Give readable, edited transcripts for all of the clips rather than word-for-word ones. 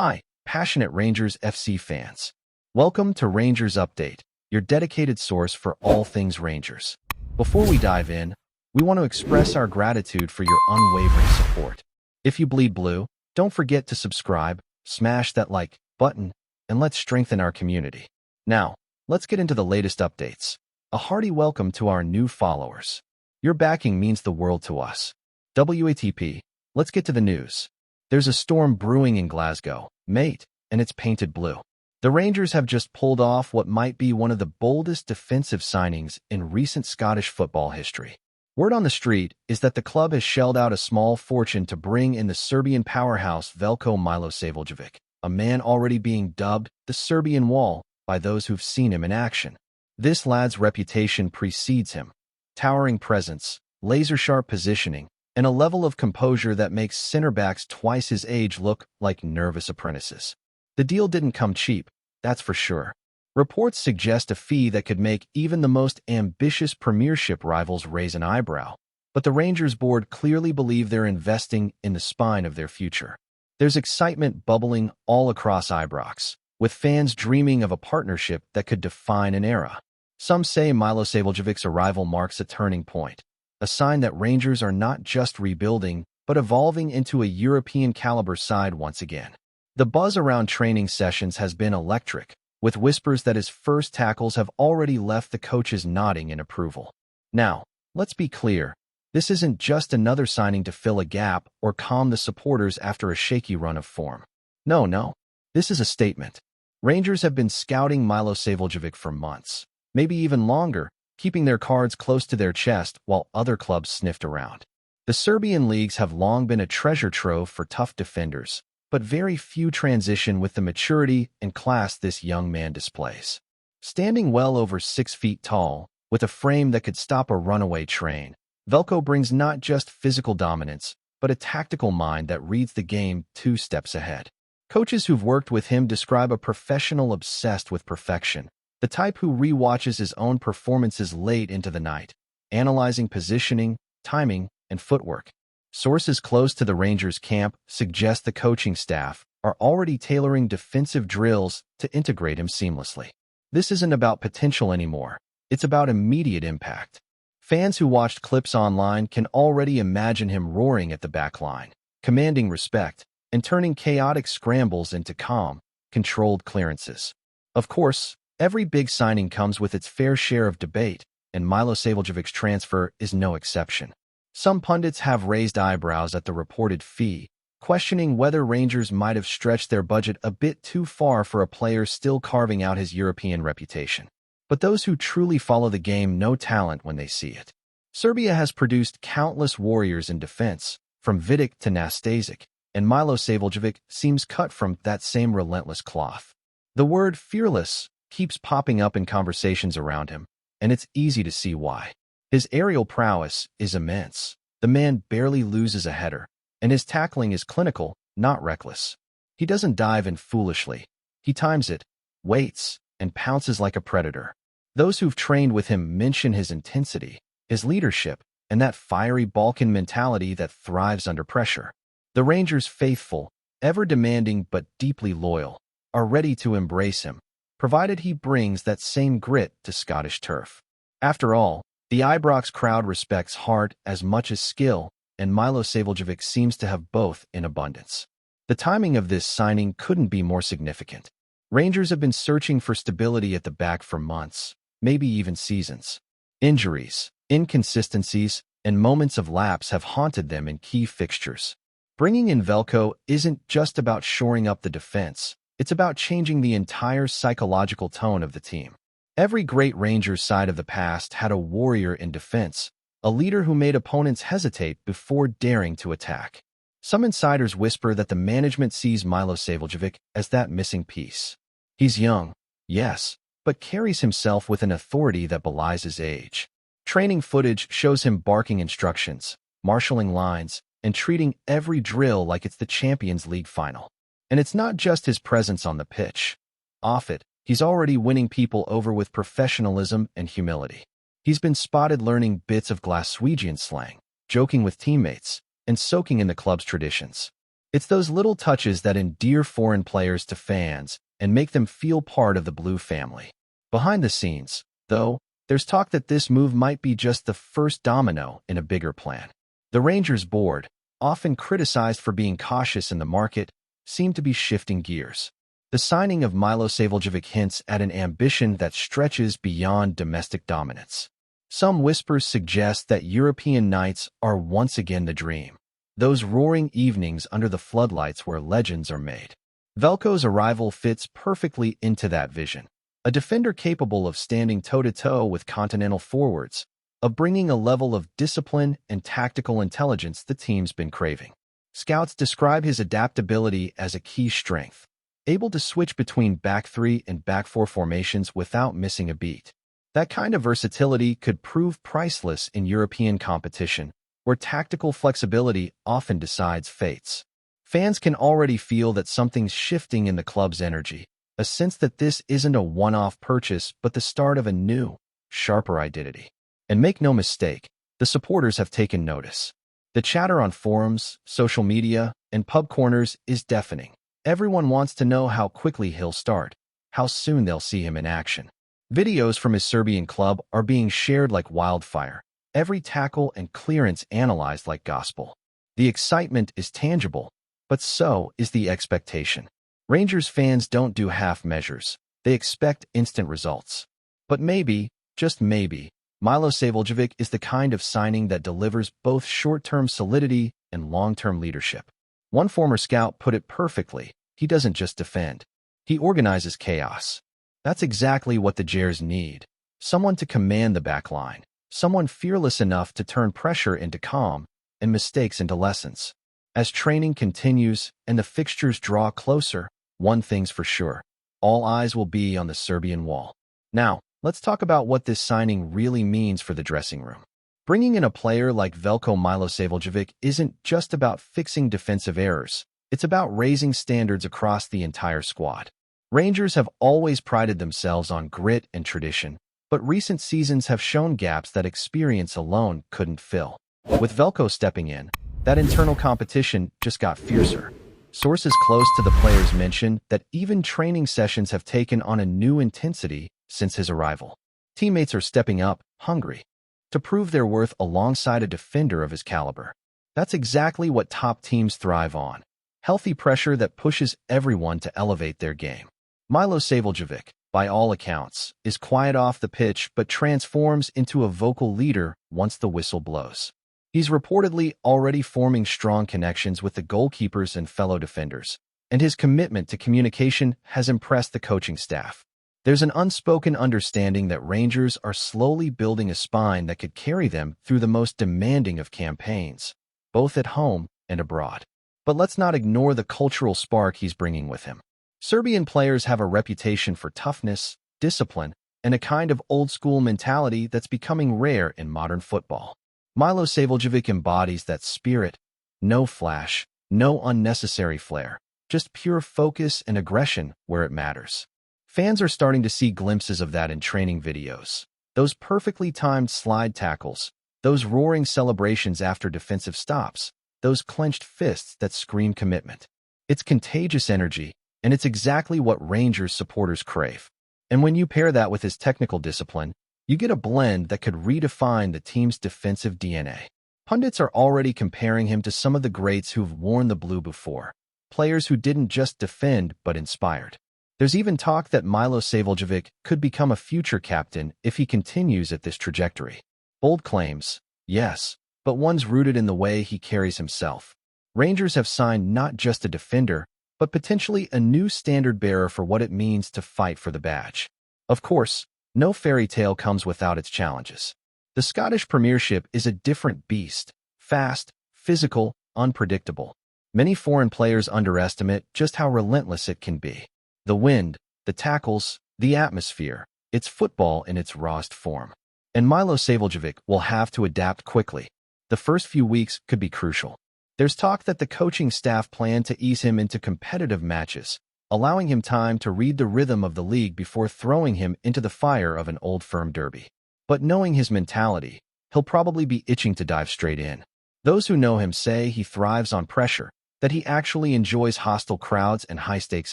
Hi, passionate Rangers FC fans. Welcome to Rangers Update, your dedicated source for all things Rangers. Before we dive in, we want to express our gratitude for your unwavering support. If you bleed blue, don't forget to subscribe, smash that like button, and let's strengthen our community. Now, let's get into the latest updates. A hearty welcome to our new followers. Your backing means the world to us. WATP, let's get to the news. There's a storm brewing in Glasgow, mate, and it's painted blue. The Rangers have just pulled off what might be one of the boldest defensive signings in recent Scottish football history. Word on the street is that the club has shelled out a small fortune to bring in the Serbian powerhouse VELJKO MILOSAVLJEVIC, a man already being dubbed the Serbian Wall by those who've seen him in action. This lad's reputation precedes him. Towering presence, laser-sharp positioning, and a level of composure that makes center-backs twice his age look like nervous apprentices. The deal didn't come cheap, that's for sure. Reports suggest a fee that could make even the most ambitious Premiership rivals raise an eyebrow, but the Rangers board clearly believe they're investing in the spine of their future. There's excitement bubbling all across Ibrox, with fans dreaming of a partnership that could define an era. Some say MILOSAVLJEVIC's arrival marks a turning point, a sign that Rangers are not just rebuilding, but evolving into a European-caliber side once again. The buzz around training sessions has been electric, with whispers that his first tackles have already left the coaches nodding in approval. Now, let's be clear, this isn't just another signing to fill a gap or calm the supporters after a shaky run of form. No, this is a statement. Rangers have been scouting MILOSAVLJEVIC for months, maybe even longer, keeping their cards close to their chest while other clubs sniffed around. The Serbian leagues have long been a treasure trove for tough defenders, but very few transition with the maturity and class this young man displays. Standing well over 6 feet tall, with a frame that could stop a runaway train, VELJKO brings not just physical dominance, but a tactical mind that reads the game 2 steps ahead. Coaches who've worked with him describe a professional obsessed with perfection, the type who re-watches his own performances late into the night, analyzing positioning, timing, and footwork. Sources close to the Rangers camp suggest the coaching staff are already tailoring defensive drills to integrate him seamlessly. This isn't about potential anymore. It's about immediate impact. Fans who watched clips online can already imagine him roaring at the back line, commanding respect, and turning chaotic scrambles into calm, controlled clearances. Of course, every big signing comes with its fair share of debate, and MILOSAVLJEVIC's transfer is no exception. Some pundits have raised eyebrows at the reported fee, questioning whether Rangers might have stretched their budget a bit too far for a player still carving out his European reputation. But those who truly follow the game know talent when they see it. Serbia has produced countless warriors in defense, from Vidic to Nastasic, and MILOSAVLJEVIC seems cut from that same relentless cloth. The word fearless keeps popping up in conversations around him, and it's easy to see why. His aerial prowess is immense. The man barely loses a header, and his tackling is clinical, not reckless. He doesn't dive in foolishly. He times it, waits, and pounces like a predator. Those who've trained with him mention his intensity, his leadership, and that fiery Balkan mentality that thrives under pressure. The Rangers' faithful, ever demanding but deeply loyal, are ready to embrace him, provided he brings that same grit to Scottish turf. After all, the Ibrox crowd respects heart as much as skill, and MILOSAVLJEVIC seems to have both in abundance. The timing of this signing couldn't be more significant. Rangers have been searching for stability at the back for months, maybe even seasons. Injuries, inconsistencies, and moments of lapse have haunted them in key fixtures. Bringing in VELJKO isn't just about shoring up the defense. It's about changing the entire psychological tone of the team. Every great Rangers side of the past had a warrior in defense, a leader who made opponents hesitate before daring to attack. Some insiders whisper that the management sees MILOSAVLJEVIC as that missing piece. He's young, yes, but carries himself with an authority that belies his age. Training footage shows him barking instructions, marshalling lines, and treating every drill like it's the Champions League final. And it's not just his presence on the pitch. Off it, he's already winning people over with professionalism and humility. He's been spotted learning bits of Glaswegian slang, joking with teammates, and soaking in the club's traditions. It's those little touches that endear foreign players to fans and make them feel part of the Blue family. Behind the scenes, though, there's talk that this move might be just the first domino in a bigger plan. The Rangers board, often criticized for being cautious in the market, seem to be shifting gears. The signing of MILOSAVLJEVIC hints at an ambition that stretches beyond domestic dominance. Some whispers suggest that European nights are once again the dream, those roaring evenings under the floodlights where legends are made. VELJKO's arrival fits perfectly into that vision. A defender capable of standing toe-to-toe with continental forwards, of bringing a level of discipline and tactical intelligence the team's been craving. Scouts describe his adaptability as a key strength, able to switch between back three and back four formations without missing a beat. That kind of versatility could prove priceless in European competition, where tactical flexibility often decides fates. Fans can already feel that something's shifting in the club's energy, a sense that this isn't a one-off purchase but the start of a new, sharper identity. And make no mistake, the supporters have taken notice. The chatter on forums, social media, and pub corners is deafening. Everyone wants to know how quickly he'll start, how soon they'll see him in action. Videos from his Serbian club are being shared like wildfire, every tackle and clearance analyzed like gospel. The excitement is tangible, but so is the expectation. Rangers fans don't do half measures. They expect instant results. But maybe, just maybe, MILOSAVLJEVIC is the kind of signing that delivers both short-term solidity and long-term leadership. One former scout put it perfectly: he doesn't just defend, he organizes chaos. That's exactly what the Jers need. Someone to command the back line, someone fearless enough to turn pressure into calm and mistakes into lessons. As training continues and the fixtures draw closer, one thing's for sure: all eyes will be on the Serbian wall. Now, let's talk about what this signing really means for the dressing room. Bringing in a player like VELJKO MILOSAVLJEVIC isn't just about fixing defensive errors. It's about raising standards across the entire squad. Rangers have always prided themselves on grit and tradition, but recent seasons have shown gaps that experience alone couldn't fill. With VELJKO stepping in, that internal competition just got fiercer. Sources close to the players mention that even training sessions have taken on a new intensity since his arrival. Teammates are stepping up, hungry to prove their worth alongside a defender of his caliber. That's exactly what top teams thrive on: healthy pressure that pushes everyone to elevate their game. MILOSAVLJEVIC, by all accounts, is quiet off the pitch but transforms into a vocal leader once the whistle blows. He's reportedly already forming strong connections with the goalkeepers and fellow defenders, and his commitment to communication has impressed the coaching staff. There's an unspoken understanding that Rangers are slowly building a spine that could carry them through the most demanding of campaigns, both at home and abroad. But let's not ignore the cultural spark he's bringing with him. Serbian players have a reputation for toughness, discipline, and a kind of old-school mentality that's becoming rare in modern football. MILOSAVLJEVIC embodies that spirit: no flash, no unnecessary flair, just pure focus and aggression where it matters. Fans are starting to see glimpses of that in training videos. Those perfectly timed slide tackles, those roaring celebrations after defensive stops, those clenched fists that scream commitment. It's contagious energy, and it's exactly what Rangers supporters crave. And when you pair that with his technical discipline, you get a blend that could redefine the team's defensive DNA. Pundits are already comparing him to some of the greats who've worn the blue before, players who didn't just defend but inspired. There's even talk that MILOSAVLJEVIC could become a future captain if he continues at this trajectory. Bold claims, yes, but one's rooted in the way he carries himself. Rangers have signed not just a defender, but potentially a new standard-bearer for what it means to fight for the badge. Of course, no fairy tale comes without its challenges. The Scottish Premiership is a different beast: fast, physical, unpredictable. Many foreign players underestimate just how relentless it can be. The wind, the tackles, the atmosphere, it's football in its rawest form. And MILOSAVLJEVIC will have to adapt quickly. The first few weeks could be crucial. There's talk that the coaching staff plan to ease him into competitive matches, allowing him time to read the rhythm of the league before throwing him into the fire of an old firm derby. But knowing his mentality, he'll probably be itching to dive straight in. Those who know him say he thrives on pressure, that he actually enjoys hostile crowds and high-stakes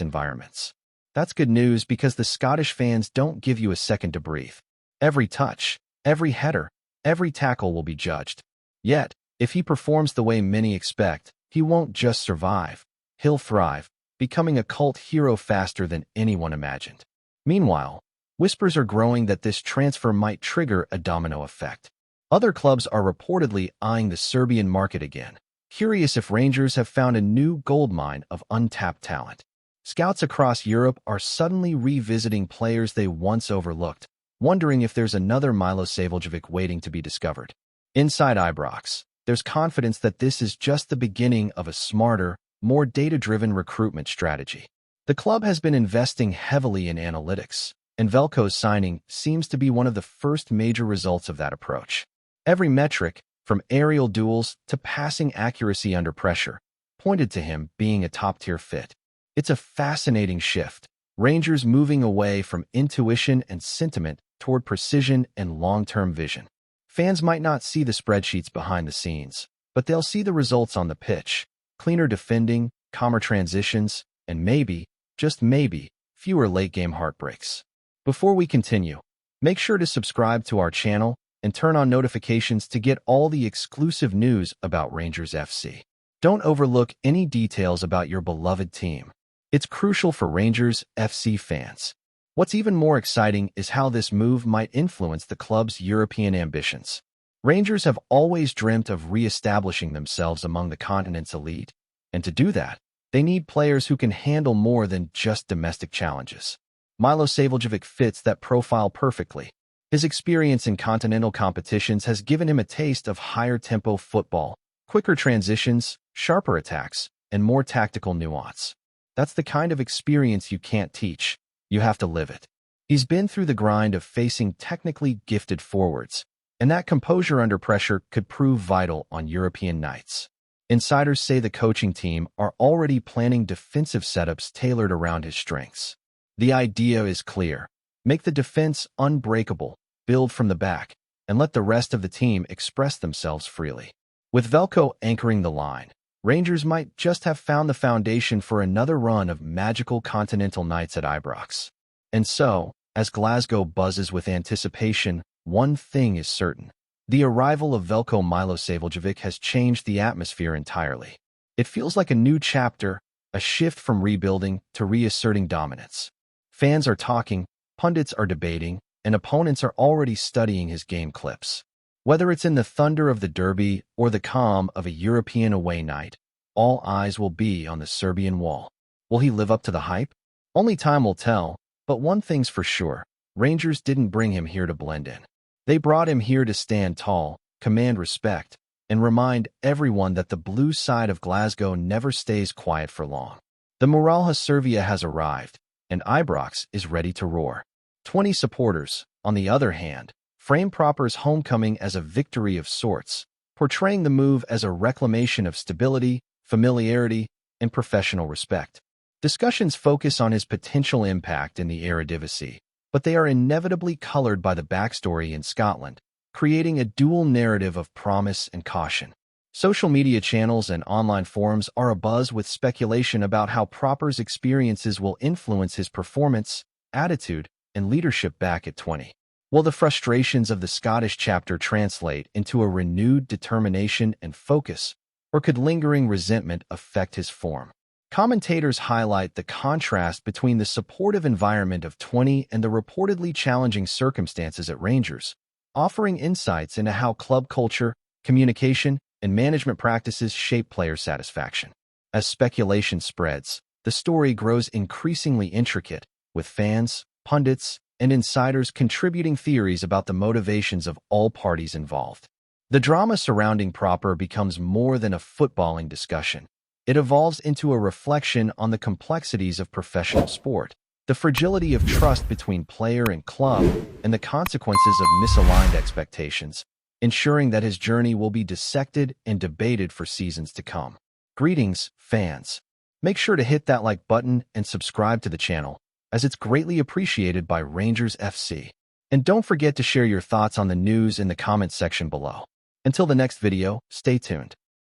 environments. That's good news because the Scottish fans don't give you a second to breathe. Every touch, every header, every tackle will be judged. Yet, if he performs the way many expect, he won't just survive. He'll thrive, becoming a cult hero faster than anyone imagined. Meanwhile, whispers are growing that this transfer might trigger a domino effect. Other clubs are reportedly eyeing the Serbian market again, curious if Rangers have found a new goldmine of untapped talent. Scouts across Europe are suddenly revisiting players they once overlooked, wondering if there's another MILOSAVLJEVIC waiting to be discovered. Inside Ibrox, there's confidence that this is just the beginning of a smarter, more data-driven recruitment strategy. The club has been investing heavily in analytics, and VELJKO's signing seems to be one of the first major results of that approach. Every metric, from aerial duels to passing accuracy under pressure, pointed to him being a top-tier fit. It's a fascinating shift, Rangers moving away from intuition and sentiment toward precision and long-term vision. Fans might not see the spreadsheets behind the scenes, but they'll see the results on the pitch: cleaner defending, calmer transitions, and maybe, just maybe, fewer late-game heartbreaks. Before we continue, make sure to subscribe to our channel and turn on notifications to get all the exclusive news about Rangers FC. Don't overlook any details about your beloved team. It's crucial for Rangers FC fans. What's even more exciting is how this move might influence the club's European ambitions. Rangers have always dreamt of re-establishing themselves among the continent's elite, and to do that, they need players who can handle more than just domestic challenges. MILOSAVLJEVIC fits that profile perfectly. His experience in continental competitions has given him a taste of higher-tempo football, quicker transitions, sharper attacks, and more tactical nuance. That's the kind of experience you can't teach. You have to live it. He's been through the grind of facing technically gifted forwards, and that composure under pressure could prove vital on European nights. Insiders say the coaching team are already planning defensive setups tailored around his strengths. The idea is clear: make the defense unbreakable, build from the back, and let the rest of the team express themselves freely. With VELJKO anchoring the line, Rangers might just have found the foundation for another run of magical continental nights at Ibrox. And so, as Glasgow buzzes with anticipation, one thing is certain: the arrival of VELJKO MILOSAVLJEVIC has changed the atmosphere entirely. It feels like a new chapter, a shift from rebuilding to reasserting dominance. Fans are talking, pundits are debating, and opponents are already studying his game clips. Whether it's in the thunder of the derby or the calm of a European away night, all eyes will be on the Serbian wall. Will he live up to the hype? Only time will tell, but one thing's for sure: Rangers didn't bring him here to blend in. They brought him here to stand tall, command respect, and remind everyone that the blue side of Glasgow never stays quiet for long. The Muralha Servia has arrived, and Ibrox is ready to roar. 20 supporters, on the other hand, frame Proper's homecoming as a victory of sorts, portraying the move as a reclamation of stability, familiarity, and professional respect. Discussions focus on his potential impact in the Eredivisie, but they are inevitably colored by the backstory in Scotland, creating a dual narrative of promise and caution. Social media channels and online forums are abuzz with speculation about how Proper's experiences will influence his performance, attitude, and leadership back at 20. Will the frustrations of the Scottish chapter translate into a renewed determination and focus, or could lingering resentment affect his form? Commentators highlight the contrast between the supportive environment of 20 and the reportedly challenging circumstances at Rangers, offering insights into how club culture, communication, and management practices shape player satisfaction. As speculation spreads, the story grows increasingly intricate, with fans, pundits, and insiders contributing theories about the motivations of all parties involved. The drama surrounding Proper becomes more than a footballing discussion. It evolves into a reflection on the complexities of professional sport, the fragility of trust between player and club, and the consequences of misaligned expectations, ensuring that his journey will be dissected and debated for seasons to come. Greetings, fans. Make sure to hit that like button and subscribe to the channel, as it's greatly appreciated by Rangers FC. And don't forget to share your thoughts on the news in the comments section below. Until the next video, stay tuned.